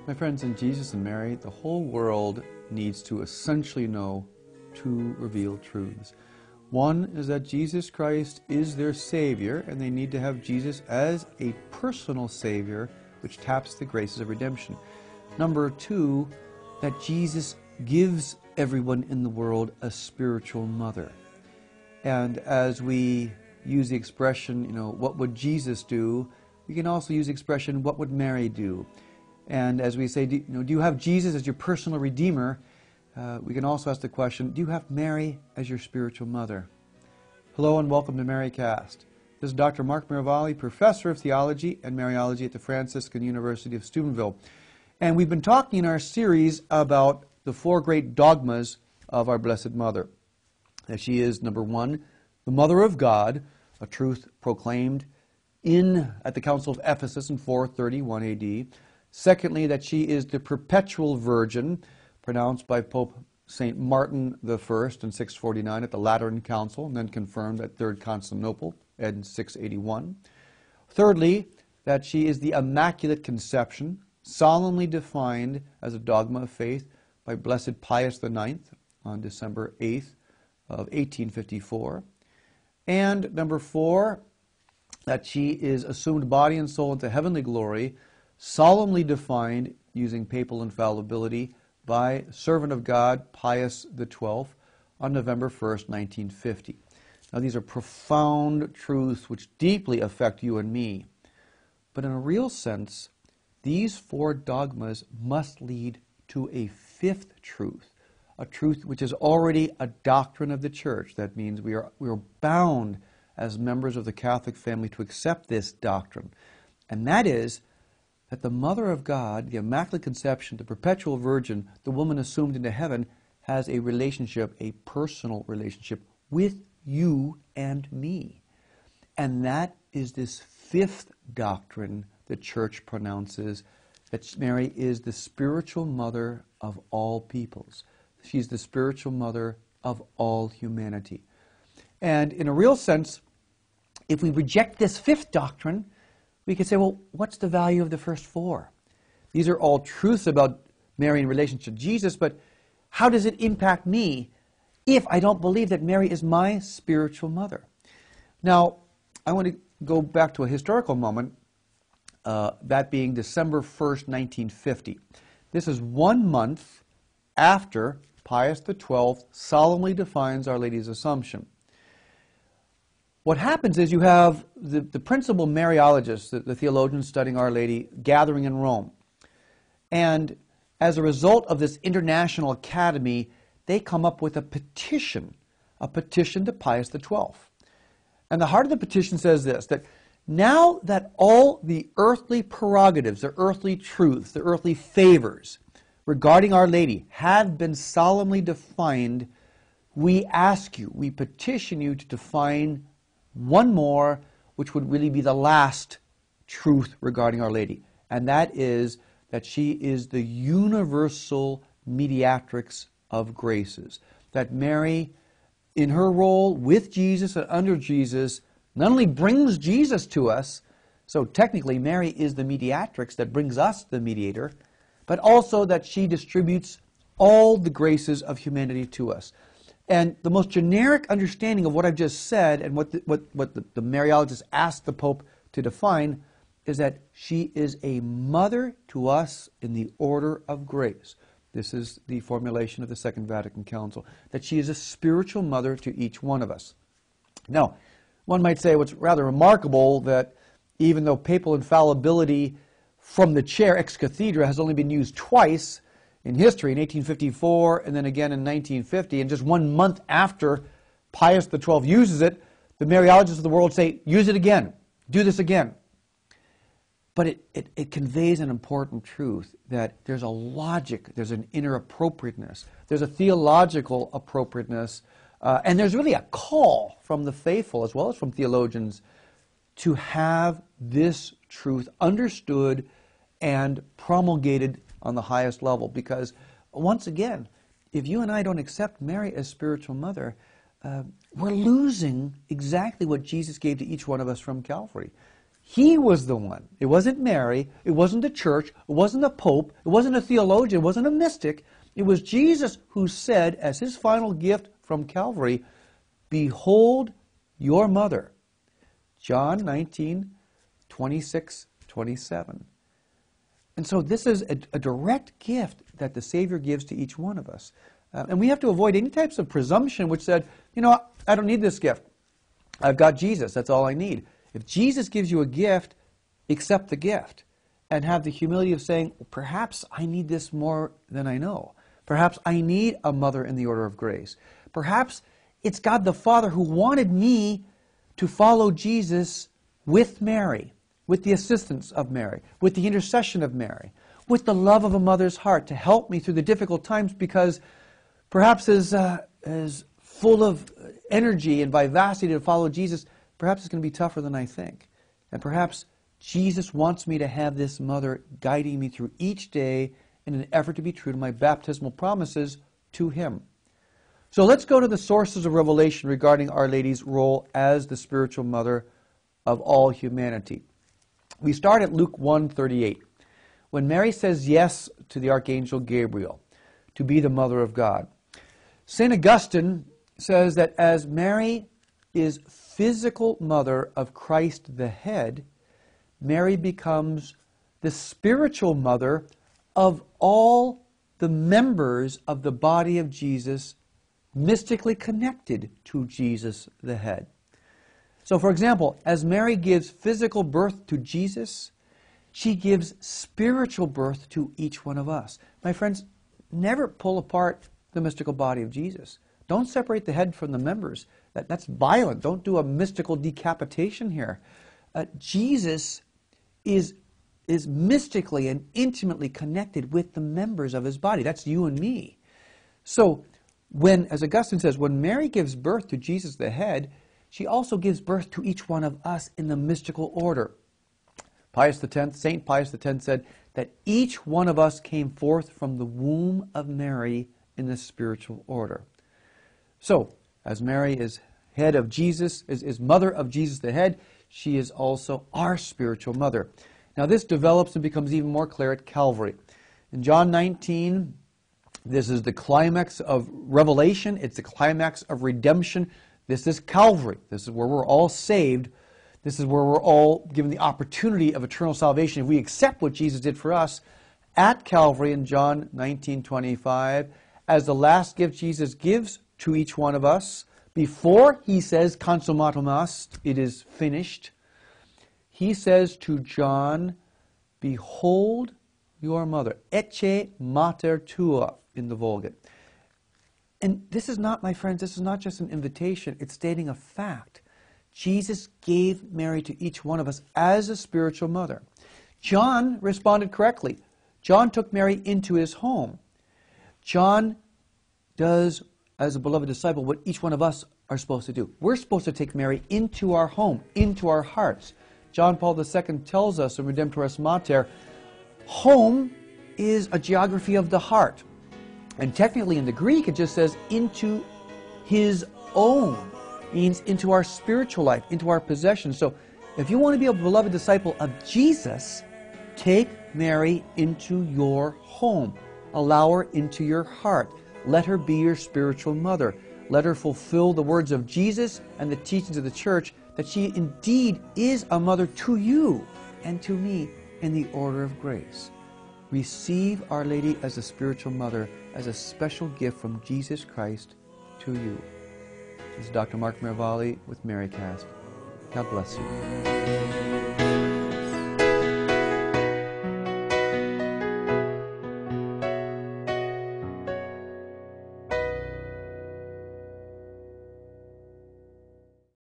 My friends, in Jesus and Mary, the whole world needs to essentially know two revealed truths. One is that Jesus Christ is their Savior, and they need to have Jesus as a personal Savior, which taps the graces of redemption. Number two, that Jesus gives everyone in the world a spiritual mother. And as we use the expression, what would Jesus do? We can also use the expression, what would Mary do? And as we say, do you have Jesus as your personal Redeemer? We can also ask the question, do you have Mary as your spiritual mother? Hello and welcome to MCast. This is Dr. Mark Miravalle, Professor of Theology and Mariology at the Franciscan University of Steubenville. And we've been talking in our series about the four great dogmas of our Blessed Mother. That she is, number one, the Mother of God, a truth proclaimed at the Council of Ephesus in 431 A.D., secondly, that she is the perpetual Virgin, pronounced by Pope St. Martin I in 649 at the Lateran Council, and then confirmed at Third Constantinople in 681. Thirdly, that she is the Immaculate Conception, solemnly defined as a dogma of faith by Blessed Pius IX on December 8th of 1854. And number four, that she is assumed body and soul into heavenly glory, solemnly defined using papal infallibility by servant of God Pius XII on November 1st, 1950. Now these are profound truths which deeply affect you and me. But in a real sense, these four dogmas must lead to a fifth truth, a truth which is already a doctrine of the Church. That means we are bound as members of the Catholic family to accept this doctrine. And that is that the Mother of God, the Immaculate Conception, the Perpetual Virgin, the woman assumed into heaven, has a relationship, a personal relationship with you and me. And that is this fifth doctrine the Church pronounces, that Mary is the spiritual mother of all peoples. She's the spiritual mother of all humanity. And in a real sense, if we reject this fifth doctrine, we could say, well, what's the value of the first four? These are all truths about Mary in relation to Jesus, but how does it impact me if I don't believe that Mary is my spiritual mother? Now, I want to go back to a historical moment, that being December 1st, 1950. This is 1 month after Pius XII solemnly defines Our Lady's Assumption. What happens is you have the principal Mariologists, the theologians studying Our Lady, gathering in Rome. And as a result of this international academy, they come up with a petition to Pius XII. And the heart of the petition says this, that now that all the earthly prerogatives, the earthly truths, the earthly favors regarding Our Lady have been solemnly defined, we ask you, we petition you to define one more, which would really be the last truth regarding Our Lady. And that is that she is the universal mediatrix of graces. That Mary, in her role with Jesus and under Jesus, not only brings Jesus to us, so technically Mary is the mediatrix that brings us the mediator, but also that she distributes all the graces of humanity to us. And the most generic understanding of what I've just said and what the Mariologists asked the Pope to define is that she is a mother to us in the order of grace. This is the formulation of the Second Vatican Council, that she is a spiritual mother to each one of us. Now, one might say what's rather remarkable that even though papal infallibility from the chair ex cathedra has only been used twice in history, in 1854 and then again in 1950, and just 1 month after Pius XII uses it, the Mariologists of the world say, use it again, do this again. But it conveys an important truth, that there's a logic, there's an inner appropriateness, there's a theological appropriateness, and there's really a call from the faithful as well as from theologians to have this truth understood and promulgated on the highest level. Because, once again, if you and I don't accept Mary as spiritual mother, we're losing exactly what Jesus gave to each one of us from Calvary. He was the one. It wasn't Mary. It wasn't the church. It wasn't the Pope. It wasn't a theologian. It wasn't a mystic. It was Jesus who said, as his final gift from Calvary, "Behold your mother." John 19, 26, 27. And so this is a direct gift that the Savior gives to each one of us. And we have to avoid any types of presumption which said, you know, I don't need this gift. I've got Jesus. That's all I need. If Jesus gives you a gift, accept the gift and have the humility of saying, well, perhaps I need this more than I know. Perhaps I need a mother in the order of grace. Perhaps it's God the Father who wanted me to follow Jesus with Mary, with the assistance of Mary, with the intercession of Mary, with the love of a mother's heart to help me through the difficult times, because perhaps as full of energy and vivacity to follow Jesus, perhaps it's going to be tougher than I think. And perhaps Jesus wants me to have this mother guiding me through each day in an effort to be true to my baptismal promises to him. So let's go to the sources of revelation regarding Our Lady's role as the spiritual mother of all humanity. We start at Luke 1:38, when Mary says yes to the Archangel Gabriel to be the mother of God. St. Augustine says that as Mary is physical mother of Christ the head, Mary becomes the spiritual mother of all the members of the body of Jesus, mystically connected to Jesus the head. So, for example, as Mary gives physical birth to Jesus, she gives spiritual birth to each one of us. My friends, never pull apart the mystical body of Jesus. Don't separate the head from the members. That's violent. Don't do a mystical decapitation here. Jesus is mystically and intimately connected with the members of his body. That's you and me. So, when, as Augustine says, when Mary gives birth to Jesus the head, she also gives birth to each one of us in the mystical order. St. Pius X said that each one of us came forth from the womb of Mary in the spiritual order. So, as Mary is head of Jesus, is mother of Jesus the head, she is also our spiritual mother. Now this develops and becomes even more clear at Calvary. In John 19, this is the climax of revelation. It's the climax of redemption. This is Calvary. This is where we're all saved. This is where we're all given the opportunity of eternal salvation. If we accept what Jesus did for us at Calvary in John 19:25, as the last gift Jesus gives to each one of us, before he says, "Consummatum est," it is finished, he says to John, "Behold your mother," ecce mater tua in the Vulgate. And this is not, my friends, this is not just an invitation, it's stating a fact. Jesus gave Mary to each one of us as a spiritual mother. John responded correctly. John took Mary into his home. John does, as a beloved disciple, what each one of us are supposed to do. We're supposed to take Mary into our home, into our hearts. John Paul II tells us in Redemptoris Mater, home is a geography of the heart. And technically in the Greek it just says into his own, means into our spiritual life, into our possessions. So if you want to be a beloved disciple of Jesus, take Mary into your home. Allow her into your heart. Let her be your spiritual mother. Let her fulfill the words of Jesus and the teachings of the church, that she indeed is a mother to you and to me in the order of grace. Receive Our Lady as a spiritual mother, as a special gift from Jesus Christ to you. This is Dr. Mark Miravalle with MCast. God bless you.